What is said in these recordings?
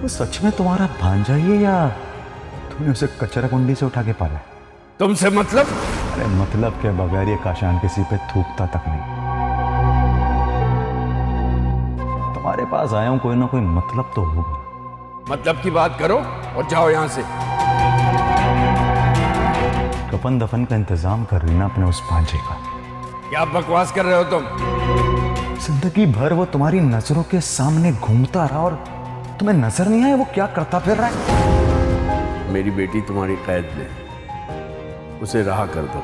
वो सच में तुम्हारा भांजा ही है या तुमने उसे कचरा कुंडी से उठा के पाला है? तुमसे मतलब? अरे मतलब के बगैर ये काशान किसी पे थूकता तक नहीं। तुम्हारे पास आया हूं, कोई ना कोई मतलब तो होगा। मतलब की बात करो और जाओ यहां से। कफन दफन का इंतजाम कर रही ना अपने उस भांजे का। क्या बकवास कर रहे हो तुम? जिंदगी भर वो तुम्हारी नजरों के सामने घूमता रहा और तुम्हें नजर नहीं आया वो क्या करता फिर रहा है? मेरी बेटी तुम्हारी कैद में, उसे रहा कर दो।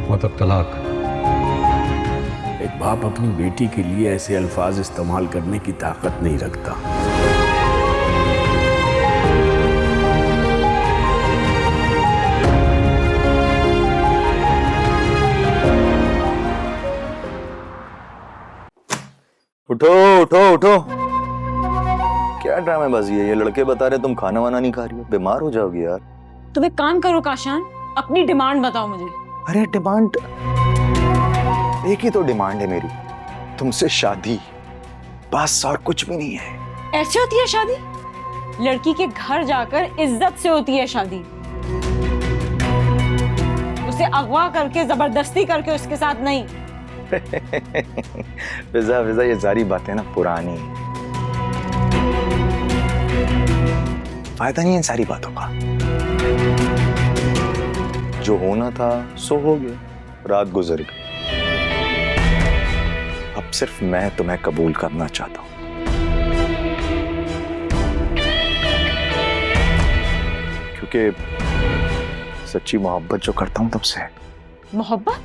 मतलब तलाक? एक बाप अपनी बेटी के लिए ऐसे अल्फाज इस्तेमाल करने की ताकत नहीं रखता। उठो उठो उठो, क्या ड्रामेबाजी है ये? लड़के बता रहे तुम खाना वाना नहीं खा रही हो, बीमार हो जाओगी यार। तुम एक काम करो काशान, अपनी डिमांड बताओ मुझे। अरे डिमांड एक ही तो डिमांड है मेरी, तुमसे शादी, बस और कुछ भी नहीं है। ऐसे होती है शादी? लड़की के घर जाकर इज्जत से होती है शादी। उसे अगवा करके जबरदस्ती करके उसके साथ नहीं। फिजा फिजा ये सारी बातें ना पुरानी, फायदा नहीं इन सारी बातों का। जो होना था सो हो गया, रात गुजर गई। अब सिर्फ मैं तुम्हें कबूल करना चाहता हूं। क्योंकि सच्ची मोहब्बत जो करता हूं तुमसे। मोहब्बत?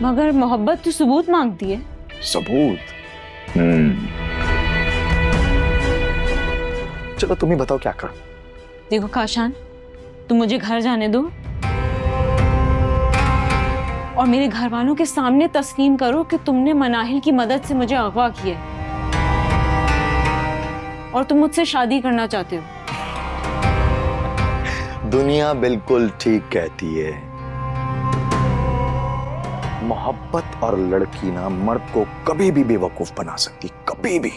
मगर मोहब्बत तो सबूत मांगती है। सबूत? चलो तुम ही बताओ क्या करूं। देखो काशान, तुम मुझे घर जाने दो और मेरे घर वालों के सामने तस्लीम करो कि तुमने मनाहिल की मदद से मुझे अगवा किया और तुम मुझसे शादी करना चाहते हो। दुनिया बिल्कुल ठीक कहती है, मोहब्बत और लड़की ना मर्द को कभी भी बेवकूफ बना सकती, कभी भी।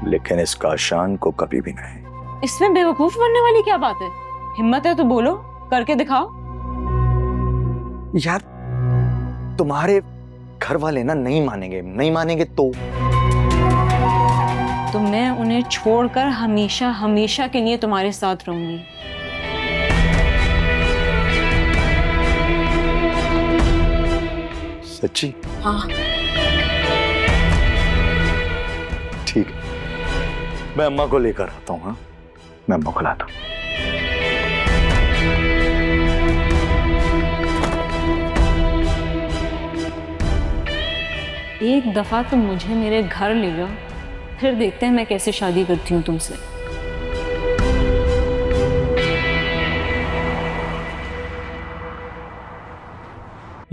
लेकिन इस काशान को कभी भी नहीं। इसमें बेवकूफ बनने वाली क्या बात है? हिम्मत है तो बोलो, करके दिखाओ। यार तुम्हारे घर वाले ना नहीं मानेंगे, नहीं मानेंगे तो मैं उन्हें छोड़कर हमेशा हमेशा के लिए तुम्हारे साथ रहूंगी। सच्ची? हाँ। ठीक है, मैं अम्मा को लेकर आता हूँ। हाँ, मैं अम्मा को लाता हूँ। एक दफा तुम मुझे मेरे घर ले जाओ, फिर देखते हैं मैं कैसे शादी करती हूँ तुमसे।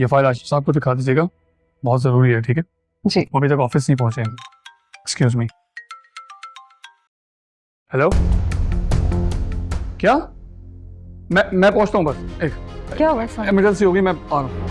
ये फाइल आशीष साहब को दिखा दीजिएगा, बहुत जरूरी है। ठीक है जी। वो अभी तक ऑफिस नहीं पहुंचे हैं। Excuse me. हेलो, क्या? मैं पहुंचता हूँ बस। एक क्या हुआ सर? इमरजेंसी होगी, मैं आ रहा हूँ।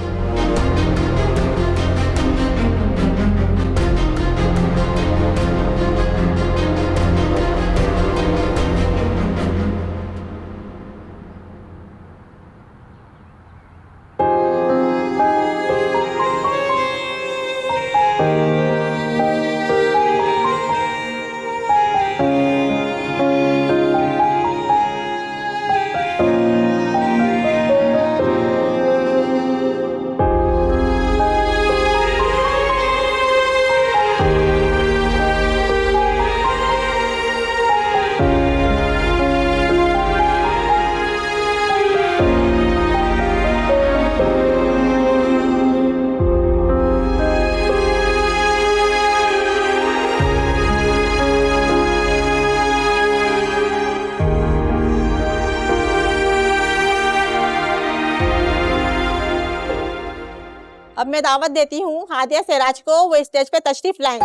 अब मैं दावत देती हूँ हादिया सिराज को, वो स्टेज पे तशरीफ लाएं।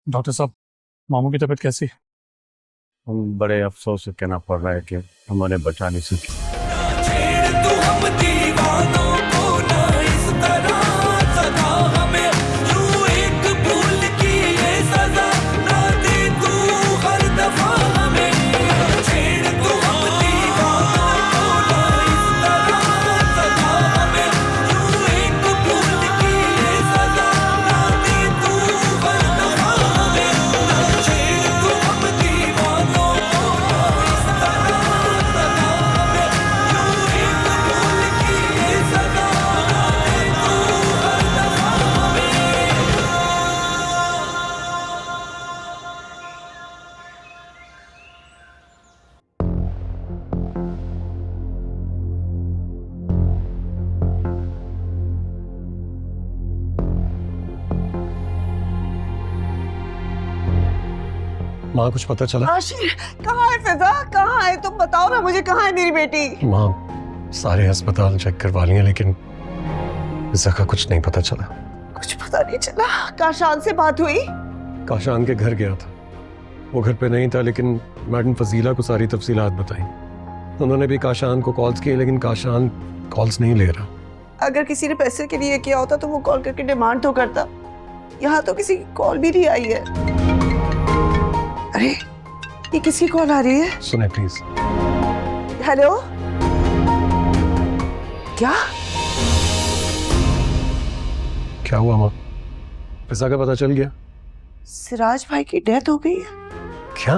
डॉक्टर साहब, मामू की तबीयत कैसी है? हम बड़े अफसोस से कहना पड़ रहा है कि हम उन्हें बचा नहीं सके। माँ कुछ पता चला? आशिर, कहाँ है फिजा? कहाँ है? तुम बताओ ना मुझे, कहाँ है मेरी बेटी? माँ सारे अस्पताल चेक करवा लिए लेकिन फिजा का कुछ नहीं पता चला। कुछ पता नहीं चला। काशान से बात हुई? काशान के घर गया था, वो घर पे नहीं था लेकिन मैडम फजीला को सारी तफसीलात बताई। उन्होंने भी काशान को कॉल्स किए लेकिन काशान कॉल्स नहीं ले रहा। अगर किसी ने पैसे के लिए किया होता तो वो कॉल करके डिमांड तो करता। यहाँ तो किसी की कॉल भी नहीं आई है। अरे ये किसकी कॉल आ रही है? सुने प्लीज। हेलो, क्या क्या हुआ माँ? फिजा का पता चल गया? सिराज भाई की डेथ हो गई है? क्या?